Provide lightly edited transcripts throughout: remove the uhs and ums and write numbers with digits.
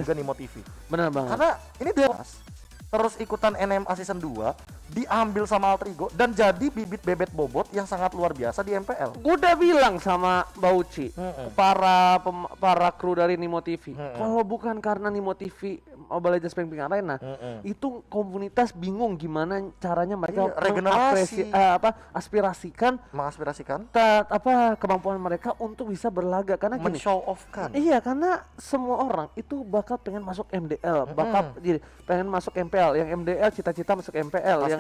juga Nimo TV. Benar banget. Karena ini dia terus ikutan NMA season 2 diambil sama Alter Ego dan jadi bibit bebet bobot yang sangat luar biasa di MPL. Gue udah bilang sama Bauci, para kru dari Nimo TV, kalau bukan karena Nimo TV Mobile Legends Ping Arena, itu komunitas bingung gimana caranya mereka regenerasi, mengaspirasikan kemampuan mereka untuk bisa berlaga, karena gini, show off kan. Iya, karena semua orang itu bakal pengen masuk MDL, bakal jadi pengen masuk MPL, yang MDL cita-cita masuk MPL,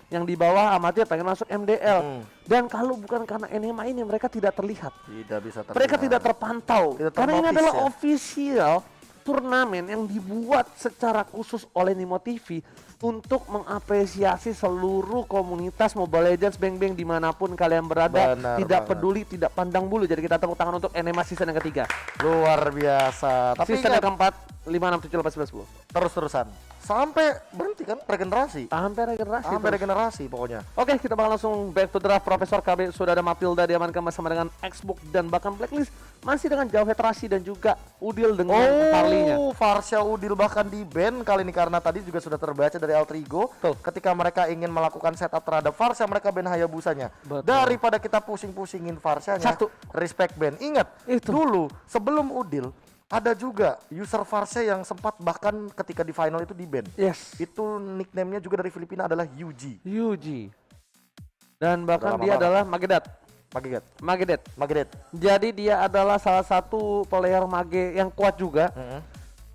yang di bawah amatir pengen masuk MDL. Dan kalau bukan karena NMA ini mereka tidak terlihat. Tidak bisa terlihat. Mereka tidak terpantau. Karena ini adalah official turnamen yang dibuat secara khusus oleh Nimo TV untuk mengapresiasi seluruh komunitas Mobile Legends Beng dimanapun kalian berada. Tidak peduli, tidak pandang bulu. Jadi kita tepuk tangan untuk NMA season yang ketiga. Luar biasa. Tapi season yang keempat 5, 6, 7, 8, 9, 10 terus-terusan sampai berhenti kan, regenerasi. Sampai regenerasi pokoknya. Oke, kita bakal langsung back to draft. Profesor KB sudah ada Mapilda diamankan bersama dengan Xbox dan bahkan Blacklist masih dengan jauh Hetrashi dan juga Udil dengan Farlinya. Farsha Udil bahkan di ban kali ini karena tadi juga sudah terbaca dari Alter Ego. Ketika mereka ingin melakukan setup terhadap Farsha, mereka ban Hayabusanya. Daripada kita pusing-pusingin Farshanya, respect ban. Ingat, dulu sebelum Udil ada juga user Farsha yang sempat bahkan ketika di final itu di ban. Yes. Itu nickname-nya juga dari Filipina adalah Yuji. Dan bahkan dia adalah Magedet. Jadi dia adalah salah satu player mage yang kuat juga.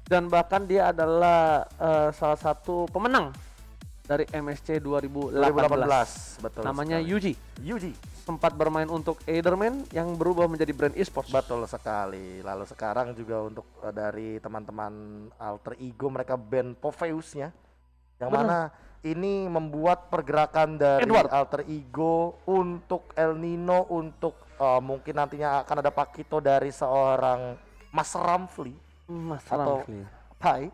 Dan bahkan dia adalah salah satu pemenang dari MSC 2018. Betul. Namanya Yuji. Sempat bermain untuk Ederman yang berubah menjadi brand esports. Betul sekali. Lalu sekarang juga untuk dari teman-teman Alter Ego mereka ban Popheusnya, yang mana ini membuat pergerakan dari Alter Ego untuk El Nino, untuk mungkin nantinya akan ada Pakito dari seorang Mas Ramfli atau Pai.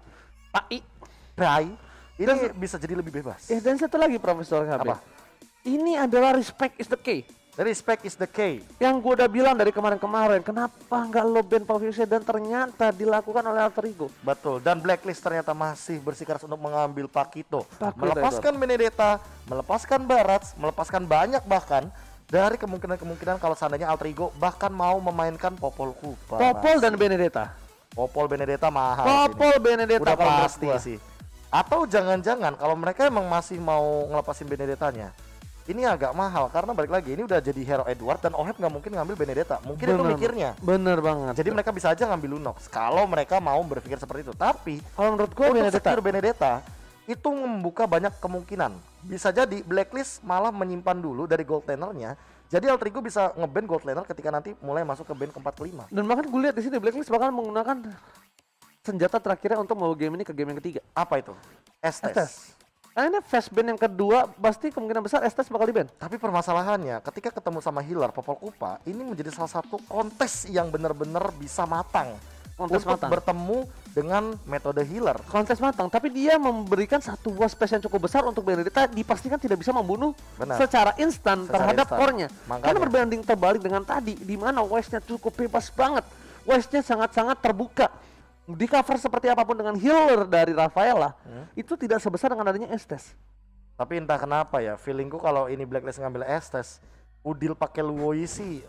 Ini bisa jadi lebih bebas. Dan satu lagi Profesor KB. Apa? Ini adalah respect is the key. Respect is the key. Yang gue udah bilang dari kemarin, kenapa nggak lo ban Popheusnya, dan ternyata dilakukan oleh Alter Ego. Betul, dan Blacklist ternyata masih bersikeras untuk mengambil Pakito, melepaskan Benedetta, melepaskan Barats, melepaskan banyak bahkan dari kemungkinan kalau seandainya Alter Ego bahkan mau memainkan Popol Kupa. Dan Benedetta. Popol Benedetta mahal. Benedetta udah pasti sih. Atau jangan-jangan kalau mereka emang masih mau ngelepasin Benedettanya, ini agak mahal karena balik lagi ini udah jadi Hero Edward dan Oheb nggak mungkin ngambil Benedetta. Mungkin itu mikirnya. Bener banget. Jadi mereka bisa aja ngambil Lunox kalau mereka mau berpikir seperti itu. Tapi kalau menurut gue Benedetta itu membuka banyak kemungkinan. Bisa jadi Blacklist malah menyimpan dulu dari gold lanernya. Jadi Alter Ego bisa nge-ban gold laner ketika nanti mulai masuk ke ban keempat kelima. Dan bahkan gue lihat di sini Blacklist bakal menggunakan senjata terakhirnya untuk membawa game ini ke game yang ketiga. Apa itu? Estes. Nah, ini fast ban yang kedua, pasti kemungkinan besar Estes bakal di ban. Tapi permasalahannya ketika ketemu sama healer Popol Kupa, ini menjadi salah satu kontes yang benar-benar bisa matang. Bertemu dengan metode healer. Kontes matang, tapi dia memberikan satu buah space yang cukup besar untuk Benedetta, dipastikan tidak bisa membunuh secara instan terhadap core-nya. Karena berbanding terbalik dengan tadi, di mana waste-nya cukup bebas banget. Waste-nya sangat-sangat terbuka. Di cover seperti apapun dengan healer dari Rafaela, itu tidak sebesar dengan adanya Estes. Tapi entah kenapa ya, feelingku kalau ini Blacklist ngambil Estes, Udil pakai Luoi sih.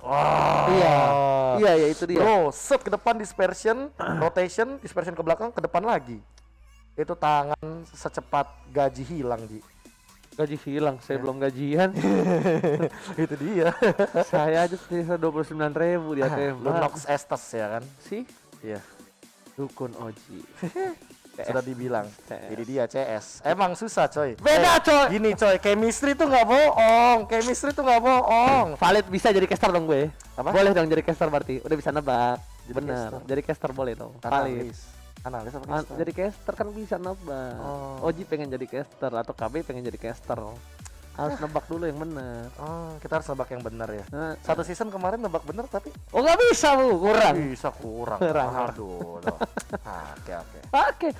Iya, itu dia. Bro, set ke depan dispersion, rotation, dispersion ke belakang, ke depan lagi. Itu tangan secepat gaji hilang, Ji. Gaji hilang, saya belum gajian. Itu dia. Saya aja sisa 29.000 di ATM. Lunox Estes ya kan? Sih? Iya. Dukun Oji. Sudah dibilang ini dia CS. Emang susah coy. Beda coy. Gini coy, chemistry tuh nggak bohong. Valid bisa jadi caster dong gue. Apa? Boleh dong jadi caster berarti. Udah bisa nebak. Bener. Jadi caster boleh dong. Analis apa caster? Jadi caster kan bisa nebak. Oji pengen jadi caster atau KB pengen jadi caster. Harus nebak dulu yang benar. Kita harus nebak yang benar ya. Satu season kemarin nebak benar tapi nggak bisa Bu, kurang. Aduh. Oke.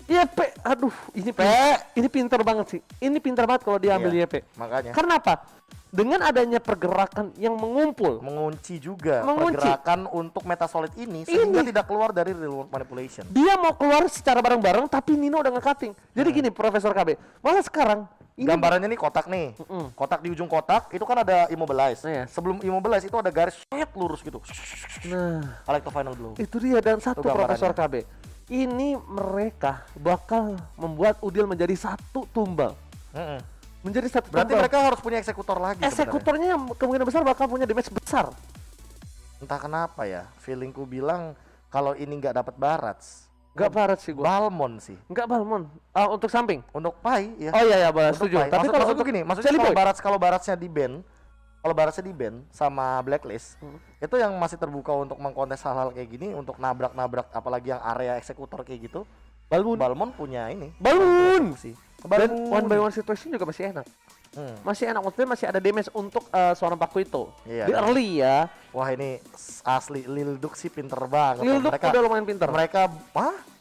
YP. Aduh, ini pintar banget sih. Ini pintar banget kalau dia ambil YP. Makanya. Karena apa? dengan adanya pergerakan yang mengunci juga pergerakan untuk Metasolid ini sehingga tidak keluar dari real world manipulation. Dia mau keluar secara bareng-bareng tapi Nino udah nge-cutting. Jadi gini Profesor KB, malah sekarang ini gambarannya nih kotak nih. Kotak di ujung kotak itu kan ada immobilize. Sebelum immobilize itu ada garis lurus gitu. Collector final blow. Itu dia. Dan satu Profesor KB, ini mereka bakal membuat Udil menjadi satu tumbal. Menjadi satu berarti tumbal. Mereka harus punya eksekutor lagi. Eksekutornya kemungkinan besar bakal punya damage besar. Entah kenapa ya, feelingku bilang kalau ini nggak dapat Barats. Nggak Barats sih gua. Balmon sih. Nggak Balmon. Untuk samping. Untuk Pai ya. Oh iya setuju. Tapi kalau untuk gini, maksudnya kalau Baratsnya di ban, sama Blacklist, itu yang masih terbuka untuk mengkontes hal-hal kayak gini, untuk nabrak-nabrak apalagi yang area eksekutor kayak gitu. Balmon punya ini. Balmon sih. Dan one by one situation juga masih enak. Masih enak, maksudnya masih ada damage untuk seorang Pakuito. Di early ya. Wah ini asli Lilduk sih pinter banget. Lilduk udah lumayan pinter. Mereka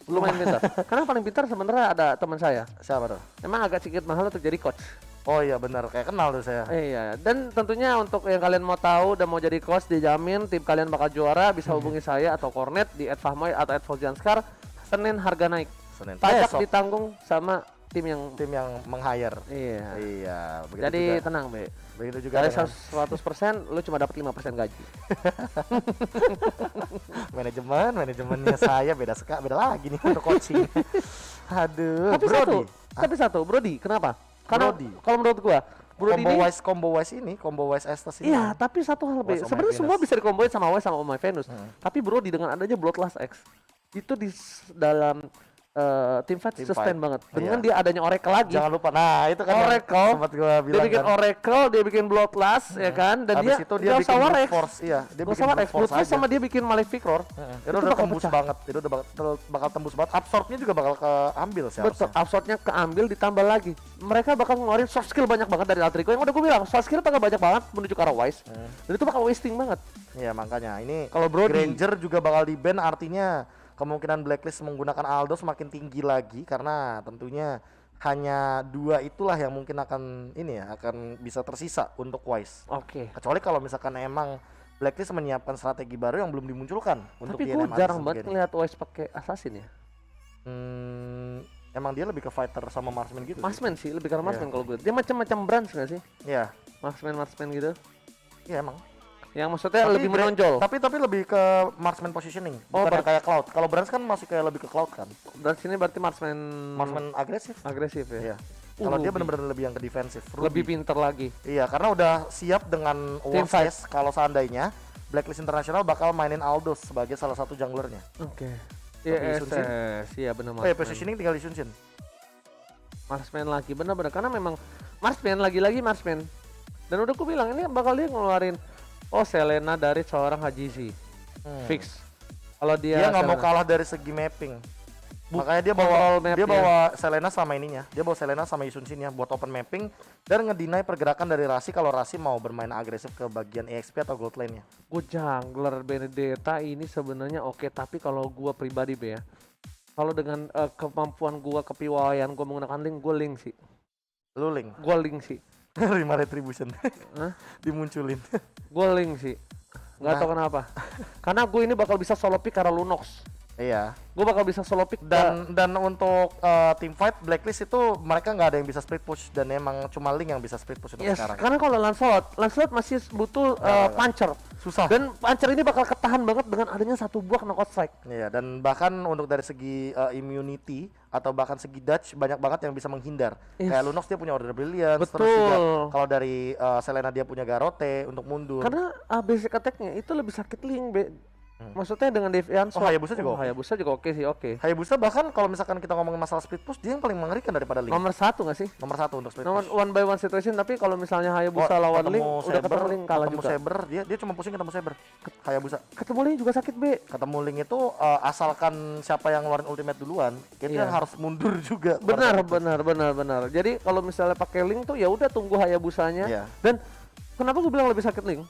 lumayan pinter. Karena paling pintar sebenarnya ada teman saya. Siapa tuh? Emang agak sedikit mahal untuk jadi coach. Oh iya benar, kayak kenal tuh saya. Iya, dan tentunya untuk yang kalian mau tahu dan mau jadi coach, dijamin tim kalian bakal juara, bisa hubungi saya atau Cornet di @fahmoy atau @Voljanskar. Senin harga naik. Pajak ditanggung sama tim yang meng-hire. Iya. Jadi juga. Tenang, Be. Begitu juga. Dari 100% lu cuma dapat 5% gaji. Manajemennya saya beda lagi nih untuk coaching. Aduh. Tapi satu, Brody, kenapa? Karena kalau menurut gua combo wise Estes ini. Iya, tapi satu hal, Be. Sebenarnya semua bisa dikomboin sama Wise sama Omai Venus. Tapi Brody dengan adanya Bloodlust X itu di dalam Teamfight sustain banget dengan dia adanya Oracle lagi. Jangan lupa, itu kan Oracle sempat gua bilang. Dia bikin Oracle, dia bikin Bloodlust ya kan, dan habis itu dia bikin Brute Force. Iya, dia bikin Brute Force sama dia bikin Malefic Roar. Itu udah tembus banget. Itu udah bakal tembus banget. Absorbnya juga bakal keambil sih. Betul, absorbnya keambil ditambah lagi. Mereka bakal ngeluarin soft skill banyak banget dari Altrico. Yang udah gue bilang, soft skill bakal banyak banget menuju ke arah Wise. Dan itu bakal wasting banget. Iya, makanya ini kalau Granger juga bakal di ban, artinya kemungkinan Blacklist menggunakan Aldo semakin tinggi lagi karena tentunya hanya 2 itulah yang mungkin akan bisa tersisa untuk Wise. Kecuali kalau misalkan emang Blacklist menyiapkan strategi baru yang belum dimunculkan untuk tapi gue jarang banget ngeliat Wise pakai assassin ya. Emang dia lebih ke fighter sama marksman gitu. Marksman sih, lebih ke marksman kalau gue. Dia macam-macam branch nggak sih? Iya. Marksman gitu. Iya emang. Yang maksudnya lebih menonjol. Tapi lebih ke marksman positioning. Bukan kayak Cloud. Kalau Branch kan masih kayak lebih ke Cloud kan. Branch ini berarti marksman agresif. Agresif ya. Iya. Kalau dia benar-benar lebih yang ke defensif. Lebih pinter lagi. Iya, karena udah siap dengan worst case kalau seandainya Blacklist International bakal mainin Aldos sebagai salah satu junglernya. Iya benar. Positioning tinggal di Shunshin. Marksman lagi, benar-benar karena memang marksman lagi-lagi marksman. Dan udah aku bilang ini bakal dia ngeluarin Selena dari seorang Hajizi. Fix. Kalau dia nggak mau kalah dari segi mapping. Makanya dia bawa Selena sama ininya. Dia bawa Selena sama Yusunsin ya buat open mapping dan ngedinai pergerakan dari Rasi kalau Rasi mau bermain agresif ke bagian EXP atau gold lane-nya. Gue jungler Benedetta ini sebenarnya oke, tapi kalau gue pribadi Be ya. Kalau dengan kemampuan gue kepiawaian gue menggunakan link, gue link sih. Lu link? Gue link sih. 5 retribution dimunculin. Gue link sih, nggak tahu kenapa. Karena gue ini bakal bisa solo pick karena Lunox. Iya. Gue bakal bisa solo pick dan untuk team fight Blacklist itu mereka nggak ada yang bisa split push dan emang cuma Link yang bisa split push untuk sekarang. Karena kalau Lancelot masih butuh puncher. Susah. Dan puncher ini bakal ketahan banget dengan adanya satu buah knockout strike. Iya, dan bahkan untuk dari segi immunity atau bahkan segi dodge banyak banget yang bisa menghindar. Kayak Lunox dia punya Order Brilliance. Betul. Terus juga kalau dari Selena dia punya Garote untuk mundur. Karena basic attack-nya itu lebih sakit Link, Maksudnya dengan Deviant Sword. Hayabusa juga Hayabusa juga oke sih, Hayabusa bahkan kalau misalkan kita ngomongin masalah split push, dia yang paling mengerikan daripada Link. Nomor 1 nggak sih? Nomor 1 untuk split push. One by one situation, tapi kalau misalnya Hayabusa lawan Link, udah ketemu Link kalah juga. Saber, dia cuma pusing ketemu Saber. Hayabusa. Ketemu Link juga sakit, Ketemu Link itu asalkan siapa yang ngeluarin ultimate duluan, kita harus mundur juga. Benar. Jadi kalau misalnya pakai Link tuh ya udah tunggu Hayabusanya. Dan kenapa gue bilang lebih sakit Link?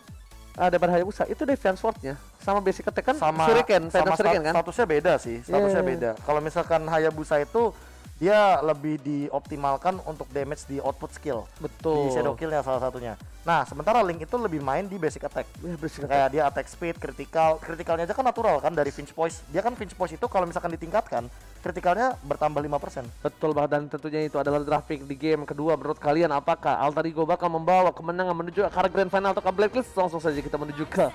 Daripada Hayabusa itu Deviant Sword-nya sama basic attack kan sama Shuriken, sama Shuriken kan? Statusnya beda sih, beda. Kalau misalkan Hayabusa itu dia lebih dioptimalkan untuk damage di output skill. Betul. Di shadow kill-nya salah satunya. Nah, sementara Link itu lebih main di basic attack. Kayak dia attack speed, kritikalnya aja kan natural kan dari Finch Poise. Dia kan Finch Poise itu kalau misalkan ditingkatkan, kritikalnya bertambah 5%. Betul banget, dan tentunya itu adalah grafik di game kedua. Menurut kalian apakah Alter Ego bakal membawa kemenangan menuju ke arah Grand Final atau ke Blacklist? Langsung saja kita menuju ke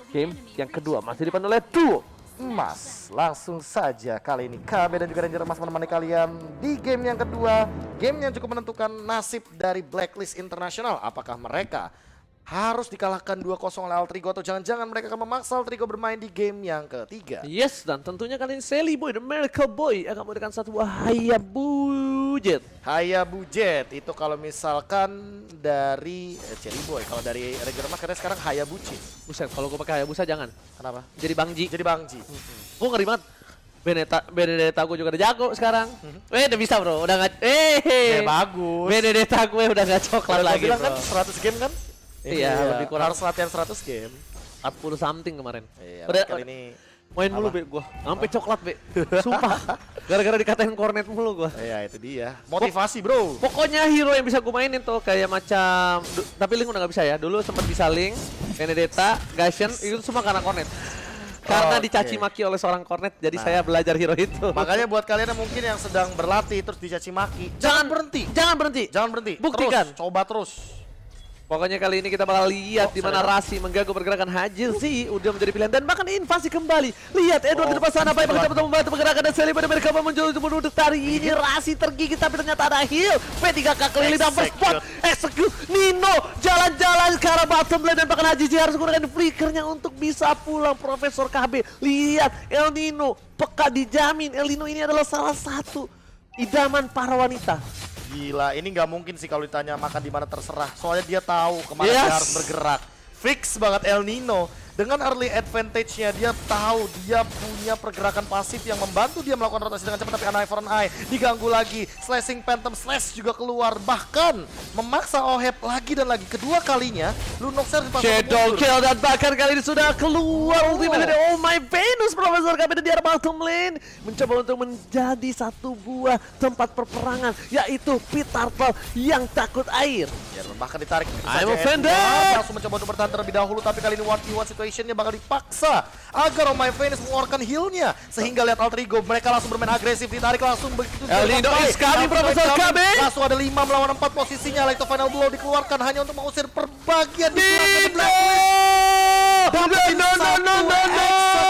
game yang kedua. Masih dipandu oleh duo emas. Langsung saja kali ini KB dan juga Ranger Emas menemani kalian di game yang kedua. Game yang cukup menentukan nasib dari Blacklist International. Apakah mereka harus dikalahkan 2-0 oleh Alter Ego atau jangan-jangan mereka akan memaksa Alter Ego bermain di game yang ketiga. Yes, dan tentunya kali ini Sally Boy, The Miracle Boy akan memberikan satu Hayabujet. Hayabujet itu kalau misalkan dari Cherry Boy, kalau dari Ranger Emas katanya sekarang Hayabuchi. Buset, kalau gue pakai Hayabusa jangan. Kenapa? Jadi Bangji. Jadi Bangji. Gue ngeri banget. Benedetta gue juga udah jago sekarang. Udah bisa bro, udah nggak. Bagus. Benedetta gue udah nggak coklat udah lagi bro. Kan 100 game kan? Iya, lebih kurang. Harus latihan 100 game. 40 something kemarin. Iya, udah kali ini main mulu be gua. Sampai coklat be. Sumpah. Gara-gara dikatain cornet mulu gua. Iya, itu dia. Motivasi, bro. Pokoknya hero yang bisa gua mainin tuh kayak macam tapi Link udah nggak bisa ya. Dulu sempat bisa Link, Benedetta, Gashen itu semua karena cornet. Karena dicaci maki oleh seorang cornet, jadi saya belajar hero itu. Makanya buat kalian yang mungkin yang sedang berlatih terus dicaci maki, jangan berhenti. Jangan berhenti. Jangan berhenti. Buktikan. Terus, coba terus. Pokoknya kali ini kita bakal lihat di mana Rasi mengganggu pergerakan Hajizi udah menjadi pilihan dan bahkan invasi kembali. Lihat Edward di depan sana baik betul membantu pergerakan dan Sally pada mereka muncul untuk menuduh tari ini. Rasi tergigit tapi ternyata ada heal. P3K keliling dan first spot. Execute Nino jalan-jalan ke arah bottom lane dan bahkan Hajizi harus menggunakan flickernya untuk bisa pulang. Profesor KB lihat El Nino peka dijamin. El Nino ini adalah salah satu idaman para wanita. Gila, ini nggak mungkin sih kalau ditanya makan di mana terserah. Soalnya dia tahu kemana dia harus bergerak. Fix banget El Nino. Dengan early advantage-nya dia tahu dia punya pergerakan pasif yang membantu dia melakukan rotasi dengan cepat, tapi an eye for an eye diganggu lagi. Slashing Phantom Slash juga keluar, bahkan memaksa Oheb lagi dan lagi. Kedua kalinya Lunoxer Shadow Kill dan bahkan kali ini sudah keluar ultimate dari Oh My Venus. Profesor KB di arah bottom lane mencoba untuk menjadi satu buah tempat perperangan, yaitu Pit Turtle yang takut air. Ya, bahkan ditarik. I'm offended. Langsung mencoba untuk bertahan terlebih dahulu, tapi kali ini 1v1 situationnya bakal dipaksa agar Oh My Venus mengeluarkan healnya, sehingga lihat Alter Ego mereka langsung bermain agresif, ditarik langsung begitu. El Nino is coming, Profesor KB. Langsung ada 5 melawan 4 posisinya. Light of Final Blow dikeluarkan hanya untuk mengusir perbagian di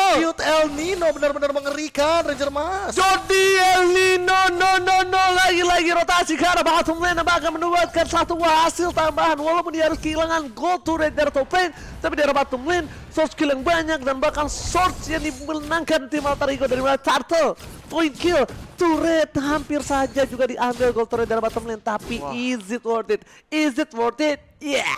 Execute El Nino, benar-benar mengerikan Ranger Mas. Jody El Nino, no, lagi-lagi rotasi ke arah bottom lane dan bahkan mendapatkan satu hasil tambahan walaupun dia harus kehilangan gold to Red top lane, tapi di arah bottom lane source kill yang banyak dan bahkan source yang dimenangkan tim Alter Ego dari mulai Turtle, point kill, turret hampir saja juga diambil gold to Red bottom lane, tapi is it worth it? Is it worth it? Yeah.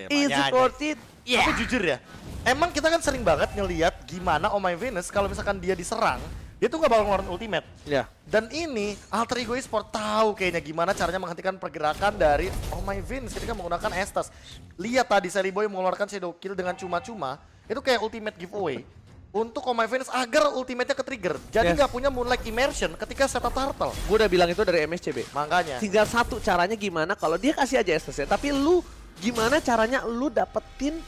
Is it worth it? Yeah. Tapi jujur ya, emang kita kan sering banget ngelihat gimana Oh My Venus kalau misalkan dia diserang, dia tuh gak bakal ngeluarin ultimate. Ya. Dan ini Alter Ego Esport tahu kayaknya gimana caranya menghentikan pergerakan dari Oh My Venus ketika menggunakan Estus. Lihat tadi Sally Boy mengeluarkan Shadow Kill dengan cuma-cuma, itu kayak ultimate giveaway untuk Oh My Venus agar ultimate-nya ke-trigger. Jadi nggak punya Moonlight Immersion ketika setup Turtle. Gue udah bilang itu dari MSCB. Makanya. Tinggal satu caranya gimana kalau dia kasih aja Estus ya, tapi lu gimana caranya lu dapetin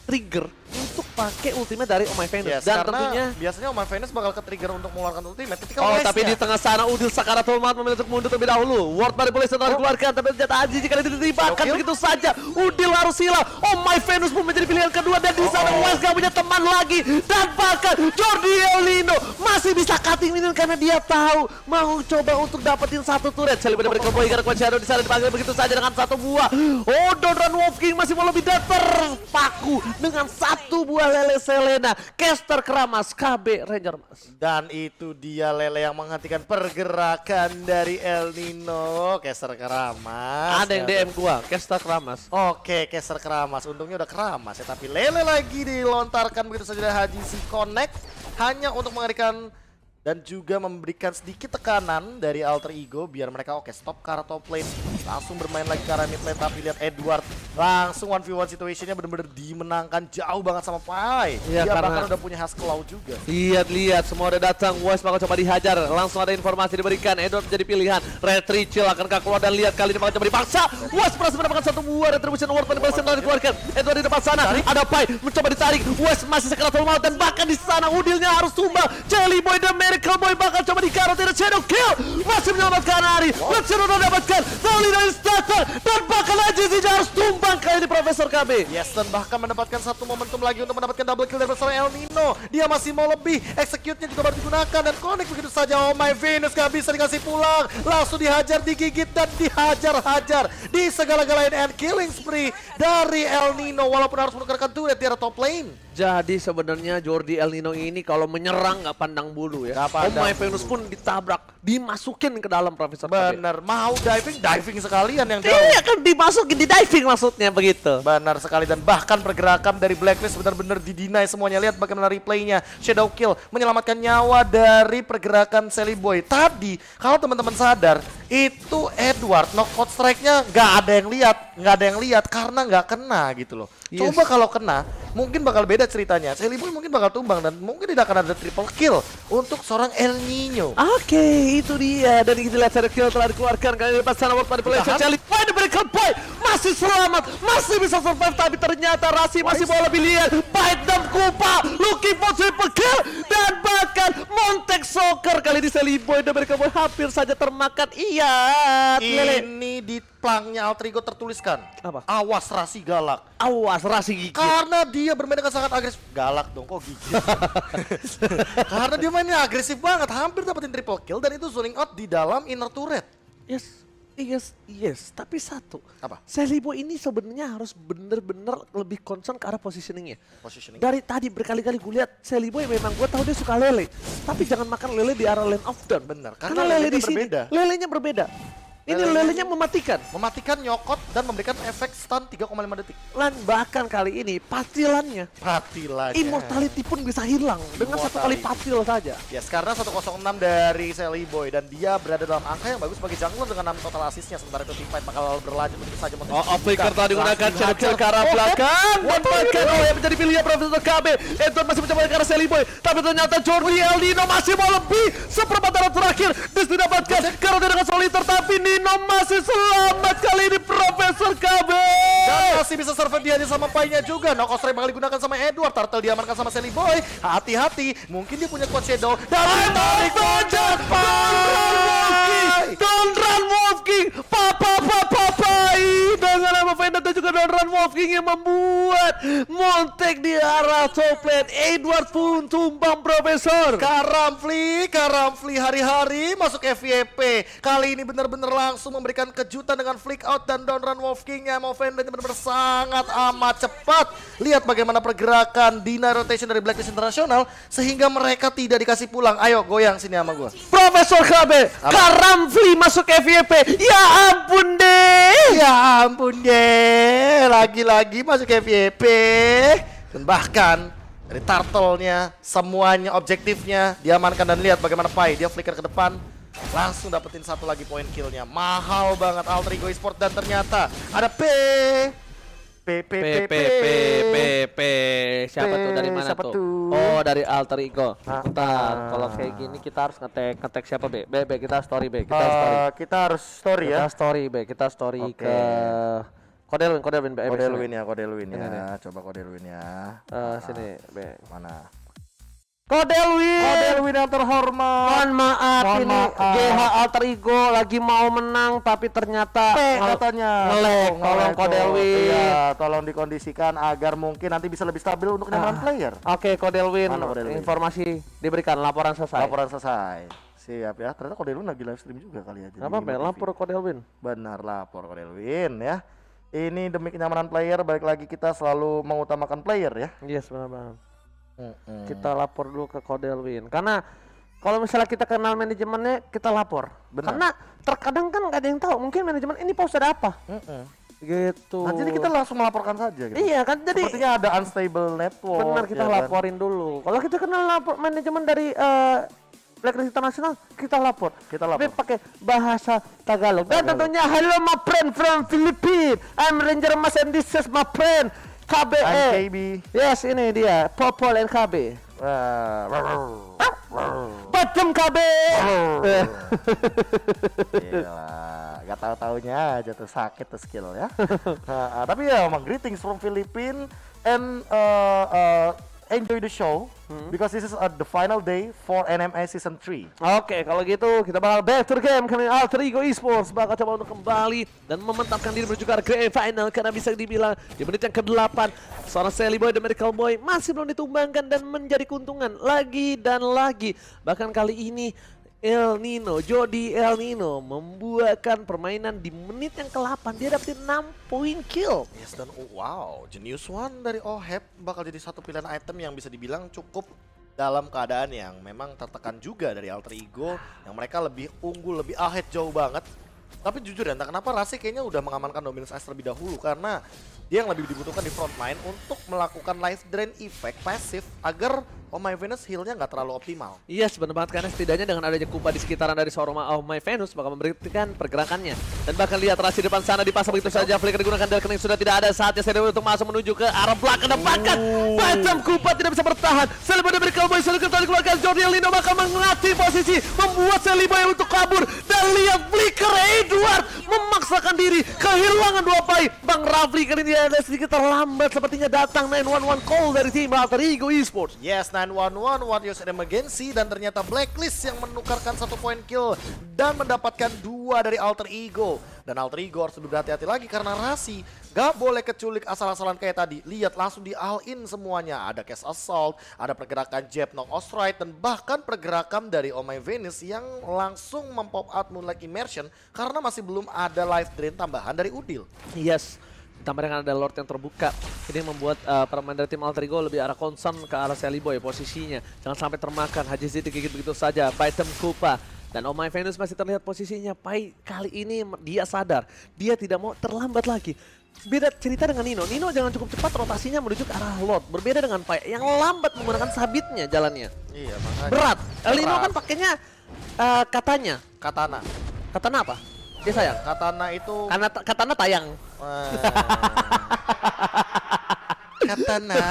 trigger untuk pakai ultimate dari Oh My Venus. Yes, dan karena tentunya biasanya Oh My Venus bakal ke-trigger untuk mengeluarkan ultimate ketika tapi di tengah sana Udil Sakaratul Maut memilih untuk mundur terlebih dahulu. Ward dari polisi telah dikeluarkan, tapi ternyata Aji jika ditibakan begitu saja. Udil harus hilang. Oh My Venus pun menjadi pilihan kedua dan di sana West gak punya teman lagi, dan bahkan Jordi Eulino masih bisa cutting minion karena dia tahu mau coba untuk dapetin satu turret. Sally benar-benar keboy karena Quad Shadow di sana dipanggil begitu saja dengan satu buah. Don dan Wolf King masih mau lebih terpaku dengan satu buah lele Selena. Caster Keramas KB Ranger Mas. Dan itu dia lele yang menghentikan pergerakan dari El Nino. Caster Keramas. Ada yang DM gua, Caster Keramas. Oke, Caster Keramas. Untungnya udah keramas ya, tapi lele lagi dilontarkan begitu saja dari Haji si Connect hanya untuk mengerikan dan juga memberikan sedikit tekanan dari Alter Ego biar mereka stop ke arah top lane, langsung bermain lagi ke arah mid lane. Tapi lihat Edward langsung 1v1 situationnya bener-bener dimenangkan jauh banget sama Pai. Iya, Dia bahkan udah punya Haskell juga. Lihat semua udah datang. Wes bakal coba dihajar, langsung ada informasi diberikan. Edward menjadi pilihan. Retrichil akankah keluar, dan lihat kali ini bakal coba dipaksa. Wes berhasil mendapatkan satu buah retribution award pada persen yang dikeluarkan. Edward di depan sana, ada Pai mencoba ditarik. Wes masih sekerat maut, dan bahkan di sana Udilnya harus tumbang. Jelly Boy dan Miracle Boy bakal coba digarot. Tidak Shadow Kill masih menyelamatkan Ari. Luxio mendapatkan Tali dari starter, dan bahkan aja sih harus tumbang kali ini Profesor KB. Yes, dan bahkan mendapatkan satu momentum lagi untuk mendapatkan double kill dari bersama El Nino. Dia masih mau lebih, execute-nya juga baru digunakan dan connect begitu saja. Oh my Venus gak bisa dikasih pulang, langsung dihajar, digigit dan dihajar-hajar di segala-galanya. And killing spree dari El Nino walaupun harus menukarkan turret di arah top lane. Jadi sebenarnya Jordi El Nino ini kalau menyerang nggak pandang bulu ya. Oh my Venus pun ditabrak, dimasukin ke dalam Profesor KB. Bener, mau diving sekalian yang jauh. Iya kan, dimasukin di diving maksudnya begitu. Benar sekali, dan bahkan pergerakan dari Blacklist benar-benar didinai semuanya. Lihat bagaimana replaynya. Shadow Kill menyelamatkan nyawa dari pergerakan Sally Boy. Tadi kalau teman-teman sadar itu Edward knockout strike-nya nggak ada yang lihat karena nggak kena gitu loh. Yes. Coba kalau kena mungkin bakal beda ceritanya. Sally Boy mungkin bakal tumbang dan mungkin tidak akan ada triple kill untuk seorang El Nino. Oke, itu dia. Dan kita lihat Shadow Kill telah dikeluarkan kali ini pas sana world manipulation. Sally Boy diberikan Boy masih selamat, masih bisa survive, tapi ternyata Rasi masih mau lebih lihat. Bite dan Kupa looking for triple kill, dan bahkan Montek Soccer kali ini Sally Boy dan mereka Boy hampir saja termakan. Iya, Ini di plangnya Alter Ego tertuliskan apa? Awas Rasi galak. Awas Rasi gigit. Karena dia bermain dengan sangat agresif. Galak dong, kok gigit. Karena dia mainnya agresif banget, hampir dapetin triple kill dan itu zoning out di dalam inner turret. Yes. Tapi satu. Apa? Sally Boy ini sebenarnya harus bener-bener lebih concern ke arah positioningnya. Positioning. Dari tadi berkali-kali gue lihat Sally Boy memang gue tahu dia suka lele, tapi jangan makan lele di arah lane of down. Bener, Karena lele di sini berbeda. lelenya berbeda. Ini lelenya mematikan. Mematikan, nyokot, dan memberikan efek stun 3,5 detik. Dan bahkan kali ini patilannya, immortality pun bisa hilang dengan satu kali patil saja. Yes, karena 106 dari Sally Boy dan dia berada dalam angka yang bagus bagi jungler dengan 6 total assist-nya. Sementara itu teamfight bakal berlanjut begitu saja. Flicker tadi digunakan Shadow ke arah belakang. Dan bahkan yang menjadi pilihan Profesor KB. Edward masih mencoba ke arah Sally Boy, tapi ternyata Jordi El Nino masih mau lebih. Seperempat darah terakhir didapatkan karena dengan soliter, tapi Nino masih selamat kali ini Profesor KB. Dan masih bisa survive dia sama Pai-nya juga. Knockout strike bakal digunakan sama Edward. Turtle diamankan sama Sally Boy. Hati-hati, mungkin dia punya quad shadow. Dan ditarik Pai. Don't run Wolf King. Pai dengan nama Vendetta dan juga Don't run Wolf King yang membuat Montek di arah top lane. Edward pun tumbang Profesor. Karamfli hari-hari masuk FYP. Kali ini benar-benar langsung memberikan kejutan dengan flick out dan Don't run Wolf King-nya. Movement benar-benar sangat amat cepat. Lihat bagaimana pergerakan deny rotation dari Blacklist International sehingga mereka tidak dikasih pulang. Ayo goyang sini sama gua. Profesor KB, Karamfli masuk FYP. Ya ampun deh. Lagi-lagi masuk FYP. Dan bahkan dari turtle-nya semuanya objektifnya diamankan. Dan lihat bagaimana Pai, dia flicker ke depan, langsung dapetin satu lagi poin killnya. Mahal banget Alter Ego Esport. Dan ternyata ada P. Siapa tuh, dari mana siapa tuh? tuh? Oh, dari Alter Ego. Bentar, kalau kayak gini kita harus ngetek siapa B? Kita story B. Kita harus story ya. Kita story Oke. ke Kodelwin Kodelwin ya. Ini. Coba Kodelwin ya. Sini B. Mana? Kodelwin yang terhormat. Mohon maaf, Mohon ini maaf. GH Alter Ego lagi mau menang tapi ternyata Katanya ngelek. Tolong tuh. Kodelwin. Iya, tolong dikondisikan agar mungkin nanti bisa lebih stabil untuk nyaman player. Oke, Kodelwin, Mana Kodelwin? informasi diberikan, laporan selesai. Laporan selesai. Siap ya. Ternyata Kodelwin lagi live stream juga kali aja. Apa, lapor Kodelwin. Benar, lapor Kodelwin ya. Ini demi kenyamanan player, balik lagi kita selalu mengutamakan player ya. Yes, benar. Kita lapor dulu ke Kodelwin. Karena kalau misalnya kita kenal manajemennya, kita lapor. Benar. Karena terkadang kan nggak ada yang tahu. Mungkin manajemen ini pause ada apa? Gitu. Nah, jadi kita langsung melaporkan saja gitu. Iya kan, jadi sepertinya ada unstable network. benar, kita ya kan? laporin dulu. Kalau kita kenal manajemen dari Blacklist Internasional kita lapor. Tapi lapor. pakai bahasa Tagalog. Dan tentunya hello my friend from Philippines. I'm Ranger Mas and this is my friend KBE. I'm KB. Yes, ini dia Popol and KB. Bottom KB. Gila, gak tahu-taunya aja tuh sakit tuh skill ya. Tapi ya emang greetings from Philippines and enjoy the show because this is the final day for NMA Season 3. Oke, kalau gitu kita bakal back to the game. Kami Alter Ego Esports bakal coba untuk kembali dan memantapkan diri menuju ke grand final karena bisa dibilang di menit yang ke-8 seorang Sally Boy dan Medical Boy masih belum ditumbangkan dan menjadi keuntungan lagi dan lagi. Bahkan kali ini Jody El Nino membuahkan permainan di menit yang ke-8. Dia dapetin 6 poin kill. Yes, dan wow, Genius One dari Oheb bakal jadi satu pilihan item yang bisa dibilang cukup dalam keadaan yang memang tertekan juga dari Alter Ego, yang mereka lebih unggul, lebih ahead jauh banget. Tapi jujur ya, entah kenapa Rasi kayaknya udah mengamankan Dominance Ice terlebih dahulu karena dia yang lebih dibutuhkan di front line untuk melakukan life drain effect pasif agar Oh My Venus healnya nggak terlalu optimal. Iya, benar banget, karena setidaknya dengan adanya Kupa di sekitaran dari seorang Oh My Venus bakal memberikan pergerakannya. Dan bahkan lihat Rasi depan sana dipasang begitu saja, flicker digunakan dari kening sudah tidak ada, saatnya Sally untuk masuk menuju ke arah belakang dan bahkan macam Kupa tidak bisa bertahan. Sally Boy dari Cowboy sudah kembali keluarkan, Jordi Lino bakal mengatih posisi, membuat Sally Boy untuk kabur. Dan lihat flicker Edward memaksakan diri, kehilangan 2 poin. Bang Rafli kali ini ada sedikit terlambat, sepertinya datang 911 call dari tim Alter Ego Esports. Yes, 911 Warriors Emergency, dan ternyata Blacklist yang menukarkan 1 poin kill dan mendapatkan 2 dari Alter Ego. Dan Alter Ego harus lebih berhati-hati lagi karena Rasi gak boleh keculik asal-asalan kayak tadi. Lihat langsung di all-in semuanya. Ada Cast Assault, ada pergerakan Jeb Knock Ostrite, dan bahkan pergerakan dari Oh My Venus yang langsung mempop out Moonlight Immersion karena masih belum ada life drain tambahan dari Udil. Yes, ditambah dengan ada Lord yang terbuka. Ini membuat permain dari tim Alter Ego lebih arah concern ke arah Sally Boy posisinya. Jangan sampai termakan, Haji Z digigit begitu saja, Python Kupa. Dan Oh My Venus masih terlihat posisinya. Pai kali ini dia sadar, dia tidak mau terlambat lagi. Beda cerita dengan Nino. Nino jangan cukup cepat rotasinya menuju ke arah Lord. Berbeda dengan Pai yang lambat menggunakan sabitnya jalannya. Iya, makanya. Berat. Nino kan pakainya katanya. Katana. Katana apa? Dia sayang. Katana itu Katana tayang. Katana.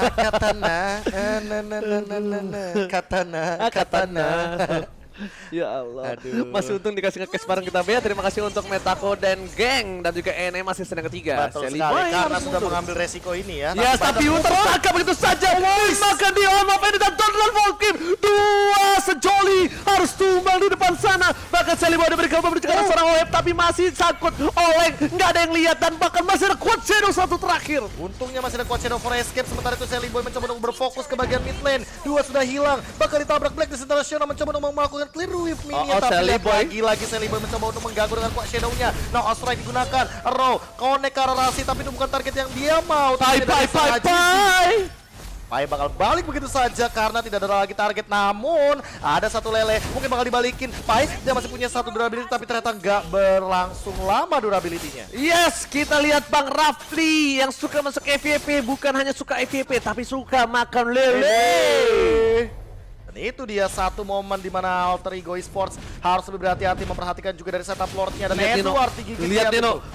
Ya Allah. Aduh. Masih untung dikasih nge-cash bareng kita Bea. Terima kasih untuk Metako dan geng, dan juga NM masih sedang ketiga. Betul sekali, karena sudah mengambil resiko ini ya. Ya, tapi tertangkap begitu saja. Dimakan di Oma Penny dan Donald Volkim. 2 sejoli harus tumbang di depan sana. Bahkan Sally Boy diberi kabar menuju ke arah seorang Oheb, tapi masih sangkut oleng. Nggak ada yang lihat, dan bahkan masih ada Quad Shadow 1 terakhir. Untungnya masih ada Quad Shadow for escape. Sementara itu Sally Boy mencoba untuk berfokus ke bagian mid lane. 2 sudah hilang, bahkan ditabrak Blacklist International mencoba untuk melakukan clear with minion. Tapi lagi-lagi Sally Boy mencoba untuk mengganggu dengan Quad Shadow-nya. Now Ostrike digunakan, Arrow connect ke arah Rasi, tapi itu bukan target yang dia mau. Pai bakal balik begitu saja karena tidak ada lagi target. Namun ada satu lele, mungkin bakal dibalikin. Pai dia masih punya 1 durability, tapi ternyata nggak berlangsung lama durability-nya. Yes, kita lihat Bang Rafli yang suka masuk FVP, bukan hanya suka FVP tapi suka makan lele. Dan itu dia satu momen di mana Alter Ego Esports harus lebih berhati-hati, memperhatikan juga dari setup Lordnya. Dan Edward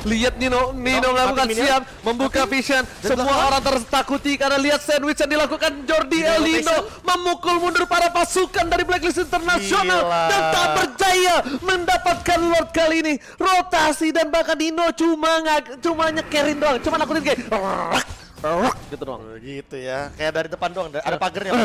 lihat Nino melakukan siap membuka vision. Semua orang tertakuti karena lihat sandwich yang dilakukan Jordi El Nino memukul mundur para pasukan dari Blacklist International dan tak berjaya mendapatkan Lord kali ini. Rotasi dan bahkan Nino cuma nyekerin doang, cuma nakutin kayak gitu doang. Gitu ya, kayak dari depan doang, ada pagernya.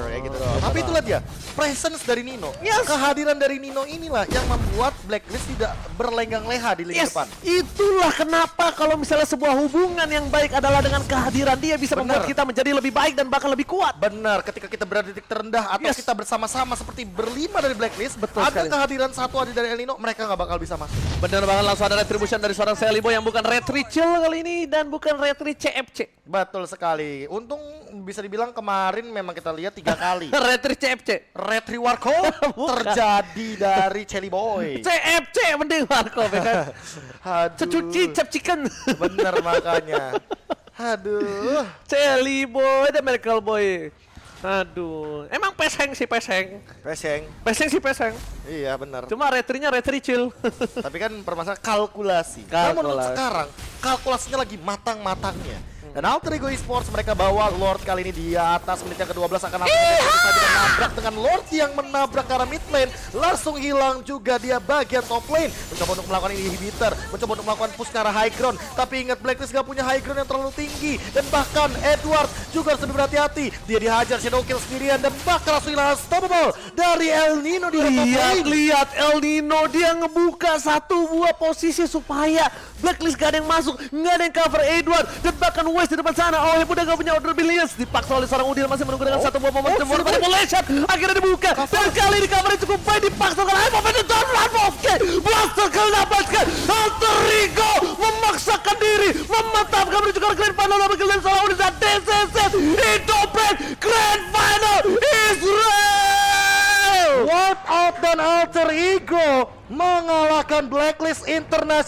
Kayak gitu doang. Tapi itulah dia, presence dari Nino. Kehadiran dari Nino inilah yang membuat Blacklist tidak berlenggang leha di lini depan. Itulah kenapa kalau misalnya sebuah hubungan yang baik adalah dengan kehadiran dia bisa membuat kita menjadi lebih baik dan bahkan lebih kuat. Benar, ketika kita berada di titik terendah atau kita bersama-sama seperti berlima dari Blacklist, ada kehadiran satu adik dari El Nino, mereka nggak bakal bisa masuk. Benar banget, langsung ada retribution dari seorang Sally Boy yang bukan Retri Chill kali ini dan bukan Retri CFC. Betul sekali. Untung bisa dibilang kemarin memang kita lihat 3 kali. Retri CFC. Retri Warkop terjadi dari Sally Boy. CFC mending Warkop ya kan. Secuci cap chicken. Bener makanya. Aduh. Sally Boy dan Medical Boy. Aduh, emang peseng sih peseng. Peseng sih peseng. Iya benar. Cuma retrinya retri chill. Tapi kan permasalahan kalkulasi. Namun sekarang kalkulasinya lagi matang-matangnya. Dan Alter Ego Esports mereka bawa Lord kali ini di atas menit yang ke-12 akan langsung menabrak dengan Lord yang menabrak ke arah mid lane. Langsung hilang juga dia bagian top lane. Mencoba untuk melakukan inhibitor, mencoba untuk melakukan push ke arah high ground. Tapi ingat Blacklist gak punya high ground yang terlalu tinggi. Dan bahkan Edward juga harus lebih berhati-hati. Dia dihajar shadow kill sendirian dan bakal langsung hilang unstoppable dari El Nino di top lane. Lihat El Nino dia ngebuka satu buah posisi supaya Blacklist gak ada yang masuk, gak ada yang cover Edward. Dan bahkan West di depan sana, oh udah gak punya order billions. Dipaksa oleh seorang Udil masih menunggu dengan satu buah momentum manipulation. Akhirnya dibuka, dan kali ini covernya cukup baik. Dipaksa oleh Hype of Editor, Blaster kali dapatkan. Alter Ego memaksakan diri, memantapkan menuju ke Grand Final. Tapi kalian salah Udil dan DCC Indobreak Grand Final Israel. Wipe out dan Alter Ego mengalahkan Blacklist International.